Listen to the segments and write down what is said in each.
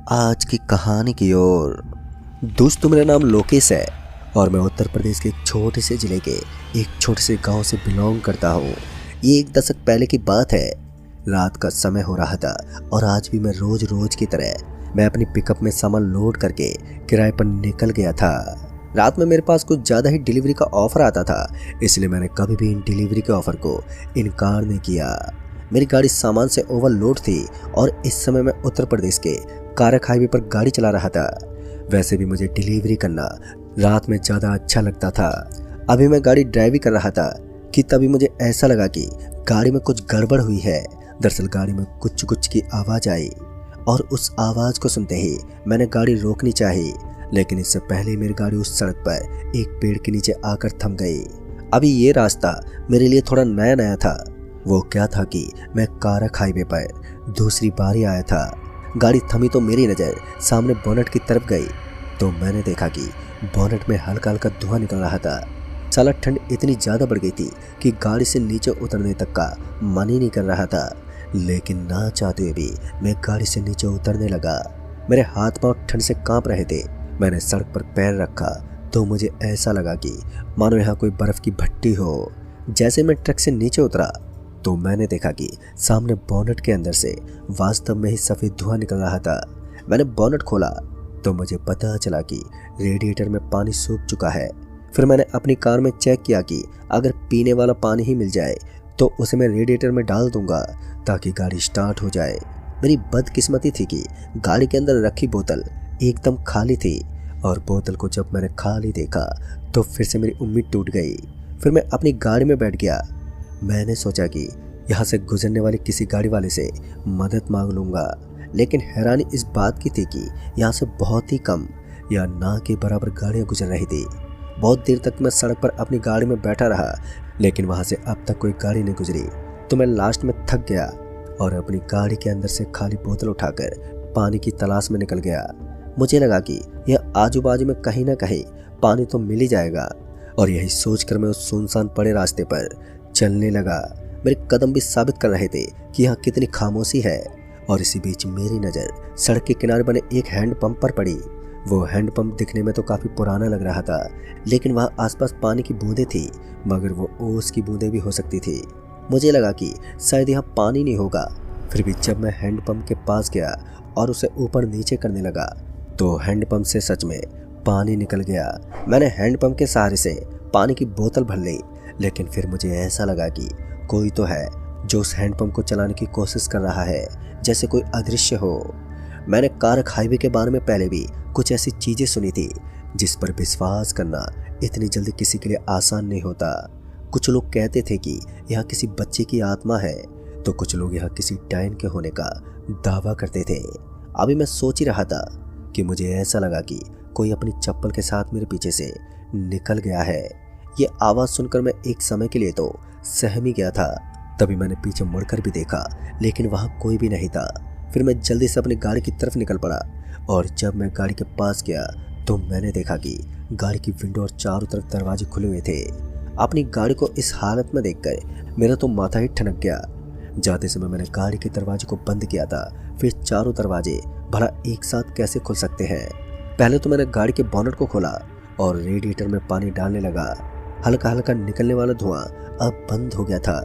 आज की कहानी की ओर। दोस्तों, मेरा नाम लोकेश है और मैं उत्तर प्रदेश के एक छोटे से ज़िले के एक छोटे से गांव से बिलोंग करता हूं। ये एक दशक पहले की बात है। रात का समय हो रहा था और आज भी मैं रोज की तरह मैं अपनी पिकअप में सामान लोड करके किराए पर निकल गया था। रात में मेरे पास कुछ ज़्यादा ही डिलीवरी का ऑफ़र आता था, इसलिए मैंने कभी भी इन डिलीवरी के ऑफ़र को इनकार नहीं किया। मेरी गाड़ी सामान से ओवरलोड थी और इस समय मैं उत्तर प्रदेश के कारक हाईवे पर गाड़ी चला रहा था। वैसे भी मुझे डिलीवरी करना रात में ज़्यादा अच्छा लगता था। अभी मैं गाड़ी ड्राइव कर रहा था कि तभी मुझे ऐसा लगा कि गाड़ी में कुछ गड़बड़ हुई है। दरअसल गाड़ी में कुछ कुछ की आवाज़ आई और उस आवाज़ को सुनते ही मैंने गाड़ी रोकनी चाहिए, लेकिन इससे पहले मेरी गाड़ी उस सड़क पर एक पेड़ के नीचे आकर थम गई। अभी ये रास्ता मेरे लिए थोड़ा नया था। वो क्या था कि मैं कारक हाईवे पर दूसरी बार ही आया था। गाड़ी थमी तो मेरी नज़र सामने बोनट की तरफ गई तो मैंने देखा कि बोनट में हल्का हल्का धुआं निकल रहा था। साला ठंड इतनी ज़्यादा बढ़ गई थी कि गाड़ी से नीचे उतरने तक का मन ही नहीं कर रहा था, लेकिन ना चाहते हुए भी मैं गाड़ी से नीचे उतरने लगा। मेरे हाथ पांव ठंड से कांप रहे थे। मैंने सड़क पर पैर रखा तो मुझे ऐसा लगा कि मानो यहाँ कोई बर्फ़ की भट्टी हो। जैसे मैं ट्रक से नीचे उतरा तो मैंने देखा कि सामने बोनट के अंदर से वास्तव में ही सफ़ेद धुआं निकल रहा था। मैंने बोनट खोला तो मुझे पता चला कि रेडिएटर में पानी सूख चुका है। फिर मैंने अपनी कार में चेक किया कि अगर पीने वाला पानी ही मिल जाए तो उसे मैं रेडिएटर में डाल दूंगा ताकि गाड़ी स्टार्ट हो जाए। मेरी बदकिस्मती थी कि गाड़ी के अंदर रखी बोतल एकदम खाली थी और बोतल को जब मैंने खाली देखा तो फिर से मेरी उम्मीद टूट गई। फिर मैं अपनी गाड़ी में बैठ गया। मैंने सोचा कि यहाँ से गुजरने वाले किसी गाड़ी वाले से मदद मांग लूँगा, लेकिन हैरानी इस बात की थी कि यहाँ से बहुत ही कम या ना के बराबर गाड़ियाँ गुजर रही थी। बहुत देर तक मैं सड़क पर अपनी गाड़ी में बैठा रहा, लेकिन वहाँ से अब तक कोई गाड़ी नहीं गुजरी। तो मैं लास्ट में थक गया और अपनी गाड़ी के अंदर से खाली बोतल उठाकर पानी की तलाश में निकल गया। मुझे लगा कि यह आजू बाजू में कहीं ना कहीं पानी तो मिल ही जाएगा, और यही सोचकर मैं उस सुनसान पड़े रास्ते पर चलने लगा। मेरे कदम भी साबित कर रहे थे कि यहाँ कितनी खामोशी है। और इसी बीच मेरी नज़र सड़क के किनारे बने एक हैंडपंप पर पड़ी। वो हैंडपंप दिखने में तो काफ़ी पुराना लग रहा था, लेकिन वहाँ आसपास पानी की बूंदें थी, मगर वो ओस की बूंदें भी हो सकती थी। मुझे लगा कि शायद यहाँ पानी नहीं होगा। फिर भी जब मैं हैंडपंप के पास गया और उसे ऊपर नीचे करने लगा तो हैंडपंप से सच में पानी निकल गया। मैंने हैंडपंप के सहारे से पानी की बोतल भर ली, लेकिन फिर मुझे ऐसा लगा कि कोई तो है जो उस हैंडपंप को चलाने की कोशिश कर रहा है, जैसे कोई अदृश्य हो। मैंने कारक हाईवे के बारे में पहले भी कुछ ऐसी चीज़ें सुनी थी जिस पर विश्वास करना इतनी जल्दी किसी के लिए आसान नहीं होता। कुछ लोग कहते थे कि यहाँ किसी बच्चे की आत्मा है, तो कुछ लोग यहाँ किसी डायन के होने का दावा करते थे। अभी मैं सोच ही रहा था कि मुझे ऐसा लगा कि कोई अपनी चप्पल के साथ मेरे पीछे से निकल गया है। ये आवाज़ सुनकर मैं एक समय के लिए तो सहम ही गया था। तभी मैंने पीछे मुड़कर भी देखा, लेकिन वहाँ कोई भी नहीं था। फिर मैं जल्दी से अपनी गाड़ी की तरफ निकल पड़ा और जब मैं गाड़ी के पास गया तो मैंने देखा कि गाड़ी की विंडो और चारों तरफ दरवाजे खुले हुए थे। अपनी गाड़ी को इस हालत में देखकर मेरा तो माथा ही ठनक गया। जाते समय मैंने गाड़ी के दरवाजे को बंद किया था, फिर चारों दरवाजे भला एक साथ कैसे खुल सकते हैं। पहले तो मैंने गाड़ी के बोनट को खोला और रेडिएटर में पानी डालने लगा। हल्का हल्का निकलने वाला धुआं अब बंद हो गया था,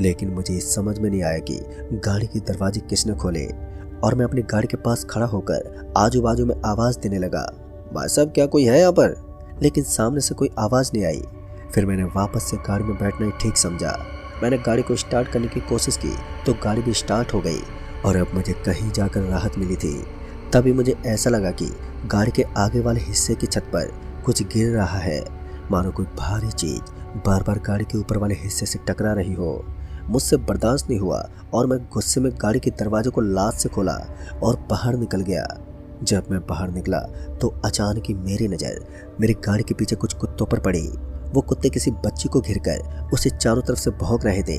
लेकिन मुझे समझ में नहीं आया कि गाड़ी के दरवाजे किसने खोले। और मैं अपनी गाड़ी के पास खड़ा होकर आजू बाजू में आवाज़ देने लगा, भाई साहब क्या कोई है यहाँ पर? लेकिन सामने से कोई आवाज़ नहीं आई। फिर मैंने वापस से गाड़ी में बैठना ही ठीक समझा। मैंने गाड़ी को स्टार्ट करने की कोशिश की तो गाड़ी भी स्टार्ट हो गई और अब मुझे कहीं जाकर राहत मिली थी। तभी मुझे ऐसा लगा कि गाड़ी के आगे वाले हिस्से की छत पर कुछ गिर रहा है, मानो कोई भारी चीज़ बार बार गाड़ी के ऊपर वाले हिस्से से टकरा रही हो। मुझसे बर्दाश्त नहीं हुआ और मैं गुस्से में गाड़ी के दरवाजे को लात से खोला और बाहर निकल गया। जब मैं बाहर निकला तो अचानक ही मेरी नज़र मेरी गाड़ी के पीछे कुछ कुत्तों पर पड़ी। वो कुत्ते किसी बच्ची को घिरकर उसे चारों तरफ से भौंक रहे थे।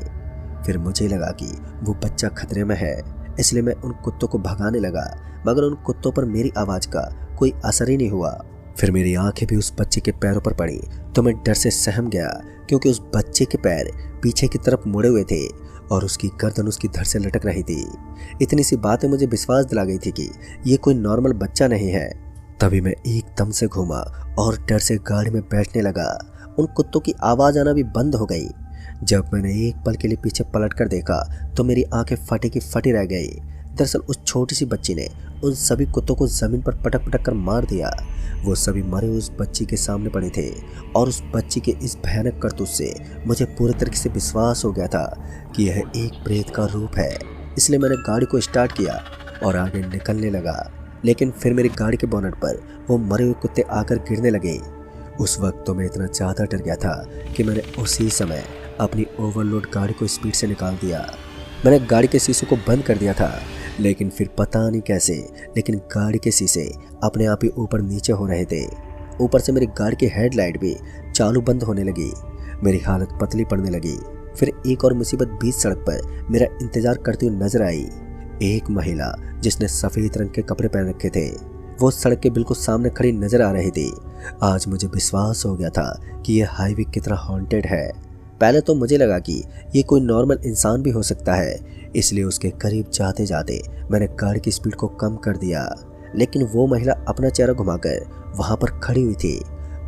फिर मुझे लगा कि वो बच्चा खतरे में है, इसलिए मैं उन कुत्तों को भगाने लगा, मगर उन कुत्तों पर मेरी आवाज़ का कोई असर ही नहीं हुआ। फिर मेरी आंखें भी उस बच्चे के पैरों पर पड़ी तो मैं डर से सहम गया, क्योंकि उस बच्चे के पैर पीछे की तरफ मुड़े हुए थे और उसकी गर्दन उसकी धड़ से लटक रही थी। इतनी सी बातें मुझे विश्वास दिला गई थी कि ये कोई नॉर्मल बच्चा नहीं है। तभी मैं एकदम से घूमा और डर से गाड़ी में बैठने लगा। उन कुत्तों की आवाज़ आना भी बंद हो गई। जब मैंने एक पल के लिए पीछे पलट कर देखा तो मेरी आंखें फटी की फटी रह गई। दरअसल उस छोटी सी बच्ची ने उन सभी कुत्तों को ज़मीन पर पटक पटक कर मार दिया। वो सभी मरे उस बच्ची के सामने पड़े थे और उस बच्ची के इस भयानक करतूत से मुझे पूरे तरीके से विश्वास हो गया था कि यह एक प्रेत का रूप है। इसलिए मैंने गाड़ी को स्टार्ट किया और आगे निकलने लगा। लेकिन फिर मेरी गाड़ी के बोनट पर वो मरे हुए कुत्ते आकर गिरने लगे। उस वक्त तो मैं इतना ज़्यादा डर गया था कि मैंने उसी समय अपनी ओवरलोड गाड़ी को स्पीड से निकाल दिया। मैंने गाड़ी के शीशे को बंद कर दिया था, लेकिन फिर पता नहीं कैसे लेकिन गाड़ी के शीशे अपने आप ही ऊपर नीचे हो रहे थे। ऊपर से मेरी गाड़ी की हेडलाइट भी चालू बंद होने लगी। मेरी हालत पतली पड़ने लगी। फिर एक और मुसीबत बीच सड़क पर मेरा इंतजार करती हुई नजर आई। एक महिला जिसने सफ़ेद रंग के कपड़े पहन रखे थे वो सड़क के बिल्कुल सामने खड़ी नजर आ रही थी। आज मुझे विश्वास हो गया था कि यह हाईवे की तरह हॉन्टेड है। पहले तो मुझे लगा कि ये कोई नॉर्मल इंसान भी हो सकता है, इसलिए उसके करीब जाते जाते मैंने गाड़ी की स्पीड को कम कर दिया। लेकिन वो महिला अपना चेहरा घुमाकर वहाँ पर खड़ी हुई थी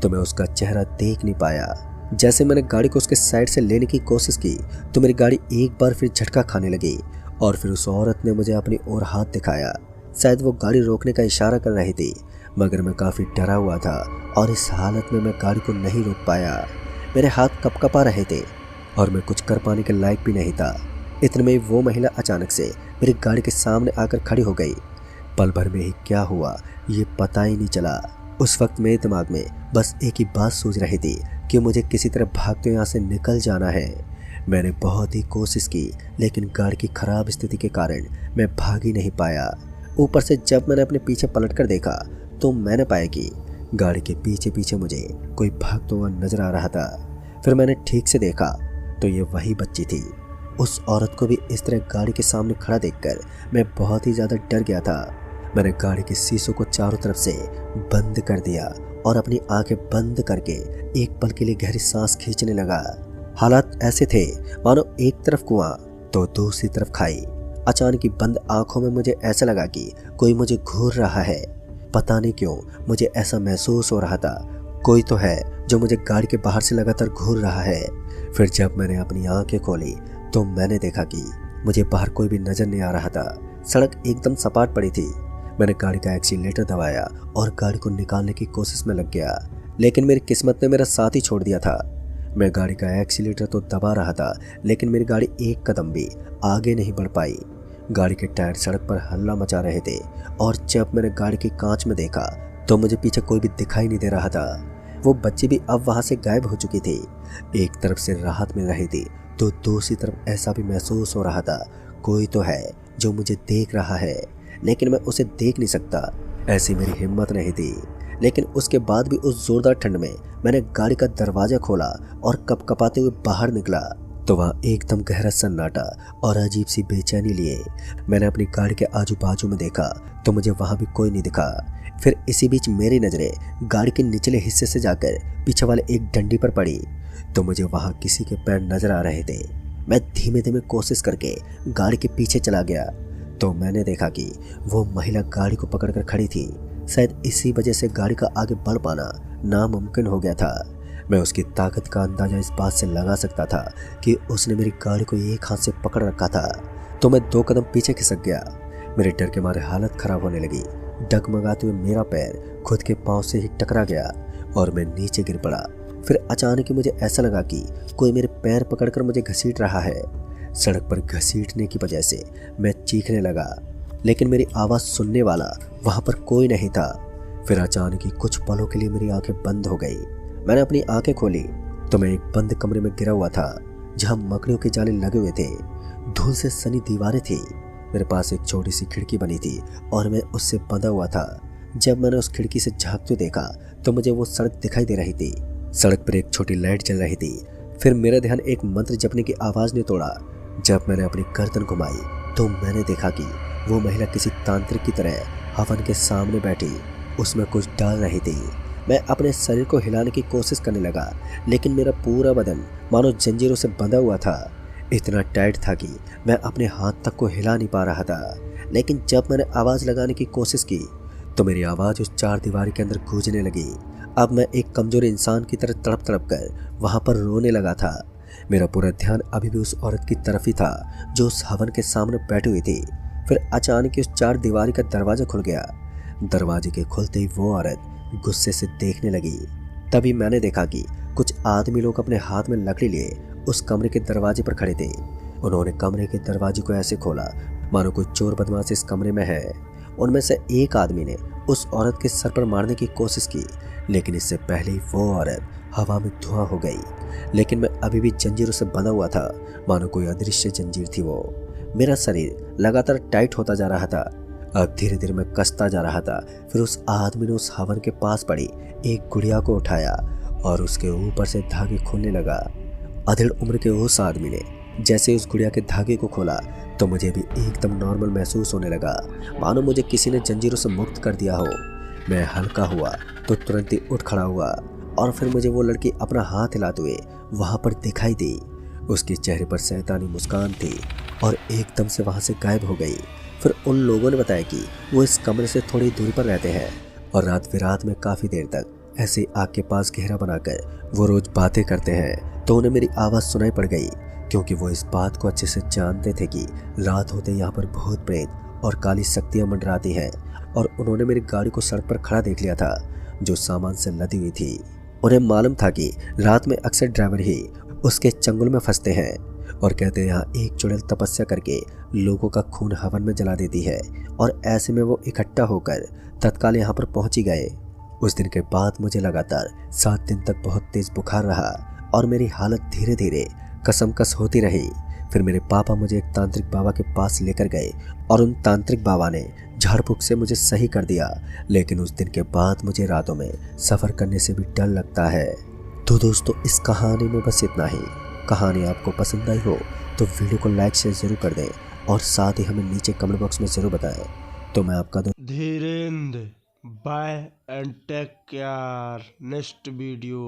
तो मैं उसका चेहरा देख नहीं पाया। जैसे मैंने गाड़ी को उसके साइड से लेने की कोशिश की तो मेरी गाड़ी एक बार फिर झटका खाने लगी और फिर उस औरत ने मुझे अपनी ओर हाथ दिखाया। शायद वो गाड़ी रोकने का इशारा कर रही थी, मगर मैं काफ़ी डरा हुआ था और इस हालत में मैं गाड़ी को नहीं रोक पाया। मेरे हाथ कपकपा रहे थे और मैं कुछ कर पाने के लायक भी नहीं था। इतने में वो महिला अचानक से मेरी गाड़ी के सामने आकर खड़ी हो गई। पल भर में ही क्या हुआ ये पता ही नहीं चला। उस वक्त मेरे दिमाग में बस एक ही बात सूझ रही थी कि मुझे किसी तरह भागते यहाँ से निकल जाना है। मैंने बहुत ही कोशिश की, लेकिन गाड़ी की खराब स्थिति के कारण मैं भाग ही नहीं पाया। ऊपर से जब मैंने अपने पीछे पलट कर देखा तो मैंने पाया कि गाड़ी के पीछे पीछे मुझे कोई भागता हुआ नजर आ रहा था। फिर मैंने ठीक से देखा तो ये वही बच्ची थी। उस औरत को भी इस तरह गाड़ी के सामने खड़ा देखकर मैं बहुत ही ज़्यादा डर गया था। मैंने गाड़ी के शीशों को चारों तरफ से बंद कर दिया और अपनी आंखें बंद करके एक पल के लिए गहरी सांस खींचने लगा। हालात ऐसे थे मानो एक तरफ कुआं तो दूसरी तरफ खाई। अचानक ही बंद आंखों में मुझे ऐसा लगा कि कोई मुझे घूर रहा है। पता नहीं क्यों मुझे ऐसा महसूस हो रहा था, कोई तो है जो मुझे गाड़ी के बाहर से लगातार घूर रहा है। फिर जब मैंने अपनी आंखें खोली तो मैंने देखा कि मुझे बाहर कोई भी नजर नहीं आ रहा था। सड़क एकदम सपाट पड़ी थी। मैंने गाड़ी का एक्सीलेटर दबाया और गाड़ी को निकालने की कोशिश में लग गया, लेकिन मेरी किस्मत ने मेरा साथ ही छोड़ दिया था। मैं गाड़ी का एक्सीलेटर तो दबा रहा था, लेकिन मेरी गाड़ी एक कदम भी आगे नहीं बढ़ पाई। गाड़ी के टायर सड़क पर हल्ला मचा रहे थे और जब मैंने गाड़ी की कांच में देखा तो मुझे पीछे कोई भी दिखाई नहीं दे रहा था। वो बच्ची भी अब वहां से गायब हो चुकी थी। एक तरफ से राहत मिल रही थी तो दूसरी तरफ ऐसा भी महसूस हो रहा था कोई तो है जो मुझे देख रहा है, लेकिन मैं उसे देख नहीं सकता। ऐसी मेरी हिम्मत नहीं थी। लेकिन उसके बाद भी उस जोरदार ठंड में मैंने गाड़ी का दरवाजा खोला और कपकपाते हुए बाहर निकला तो वहाँ एकदम गहरा सन्नाटा और अजीब सी बेचैनी लिए मैंने अपनी गाड़ी के आजू बाजू में देखा तो मुझे वहाँ भी कोई नहीं दिखा। फिर इसी बीच मेरी नज़रें गाड़ी के निचले हिस्से से जाकर पीछे वाले एक डंडी पर पड़ी तो मुझे वहाँ किसी के पैर नजर आ रहे थे। मैं धीमे धीमे कोशिश करके गाड़ी के पीछे चला गया तो मैंने देखा कि वो महिला गाड़ी को पकड़कर खड़ी थी। शायद इसी वजह से गाड़ी का आगे बढ़ पाना नामुमकिन हो गया था। मैं उसकी ताकत का अंदाजा इस बात से लगा सकता था कि उसने मेरी गाड़ी को एक हाथ से पकड़ रखा था। तो मैं 2 कदम पीछे खिसक गया। मेरे डर के मारे हालत खराब होने लगी। डगमगाते हुए मेरा पैर खुद के पांव से ही टकरा गया और मैं नीचे गिर पड़ा। फिर अचानक ही मुझे ऐसा लगा कि कोई मेरे पैर पकड़कर मुझे घसीट रहा है। सड़क पर घसीटने की वजह से मैं चीखने लगा, लेकिन मेरी आवाज़ सुनने वाला वहाँ पर कोई नहीं था। फिर अचानक ही कुछ पलों के लिए मेरी आंखें बंद हो गई। मैंने अपनी आंखें खोली तो मैं एक बंद कमरे में गिरा हुआ था जहाँ मकड़ियों के जाले लगे हुए थे। धूल से सनी दीवारें थी। मेरे पास एक छोटी सी खिड़की बनी थी और मैं उससे बंधा हुआ था। जब मैंने उस खिड़की से झांकते देखा तो मुझे वो सड़क दिखाई दे रही थी। सड़क पर एक छोटी लाइट जल रही थी। फिर मेरा ध्यान एक मंत्र जपने की आवाज़ ने तोड़ा। जब मैंने अपनी गर्दन घुमाई तो मैंने देखा कि वो महिला किसी तांत्रिक की तरह हवन के सामने बैठी उसमें कुछ डाल रही थी। मैं अपने शरीर को हिलाने की कोशिश करने लगा, लेकिन मेरा पूरा बदन मानो जंजीरों से बंधा हुआ था। इतना टाइट था कि मैं अपने हाथ तक को हिला नहीं पा रहा था। लेकिन जब मैंने आवाज़ लगाने की कोशिश की तो मेरी आवाज़ उस चार दीवारी के अंदर गूंजने लगी। अब मैं एक कमज़ोर इंसान की तरह तड़प तड़प कर वहाँ पर रोने लगा था। मेरा पूरा ध्यान अभी भी उस औरत की तरफ ही था जो उस हवन के सामने बैठी हुई थी। फिर अचानक उस चार दीवारी का दरवाज़ा खुल गया। दरवाजे के खुलते ही वो औरत गुस्से से देखने लगी। तभी मैंने देखा कि कुछ आदमी लोग अपने हाथ में लकड़ी लिए उस कमरे के दरवाजे पर खड़े थे। उन्होंने कमरे के दरवाजे को ऐसे खोला मानो कोई चोर बदमाश इस कमरे में है। उनमें से एक आदमी ने उस औरत के सर पर मारने की कोशिश की, लेकिन इससे पहले ही वो औरत हवा में धुआं हो गई। लेकिन मैं अभी भी जंजीरों से बंधा हुआ था, मानो कोई अदृश्य जंजीर थी वो। मेरा शरीर लगातार टाइट होता जा रहा था। अब धीरे धीरे मैं कसता जा रहा था। फिर उस आदमी ने उस हवन के पास पड़ी एक गुड़िया को उठाया और उसके ऊपर से धागे खोलने लगा। अधेड़ उम्र के उस आदमी ने जैसे ही उस गुड़िया के धागे को खोला तो मुझे भी एकदम नॉर्मल महसूस होने लगा, मानो मुझे किसी ने जंजीरों से मुक्त कर दिया हो। मैं हल्का हुआ तो तुरंत ही उठ खड़ा हुआ और फिर मुझे वो लड़की अपना हाथ हिलाते हुए वहाँ पर दिखाई दी। उसके चेहरे पर शैतानी मुस्कान थी और एकदम से वहाँ से गायब हो गई। फिर उन लोगों ने बताया कि वो इस कमरे से थोड़ी दूरी पर रहते हैं और रात बिरात में काफ़ी देर तक ऐसे आग के पास घेरा बनाकर वो रोज़ बातें करते हैं। तो उन्हें मेरी आवाज़ सुनाई पड़ गई, क्योंकि वो इस बात को अच्छे से जानते थे कि रात होते यहाँ पर भूत प्रेत और काली शक्तियाँ मंडराती हैं। और उन्होंने मेरी गाड़ी को सड़क पर खड़ा देख लिया था जो सामान से लदी हुई थी। उन्हें मालूम था कि रात में अक्सर ड्राइवर ही उसके चंगुल में फंसते हैं और कहते हैं यहाँ एक चुड़ैल तपस्या करके लोगों का खून हवन में जला देती है। और ऐसे में वो इकट्ठा होकर तत्काल यहाँ पर पहुँच ही गए। उस दिन के बाद मुझे लगातार 7 दिन तक बहुत तेज बुखार रहा और मेरी हालत धीरे धीरे कसमकस होती रही। फिर मेरे पापा मुझे एक तांत्रिक बाबा के पास लेकर गए और उन तांत्रिक बाबा ने झाड़ फूक से मुझे सही कर दिया। लेकिन उस दिन के बाद मुझे रातों में सफ़र करने से भी डर लगता है। तो दोस्तों, इस कहानी में बस इतना ही। कहानी आपको पसंद आई हो तो वीडियो को लाइक शेयर ज़रूर कर दें और साथ ही हमें नीचे कमेंट बॉक्स में ज़रूर बताएं। तो मैं आपका Dhirendra, bye and take care. Next video.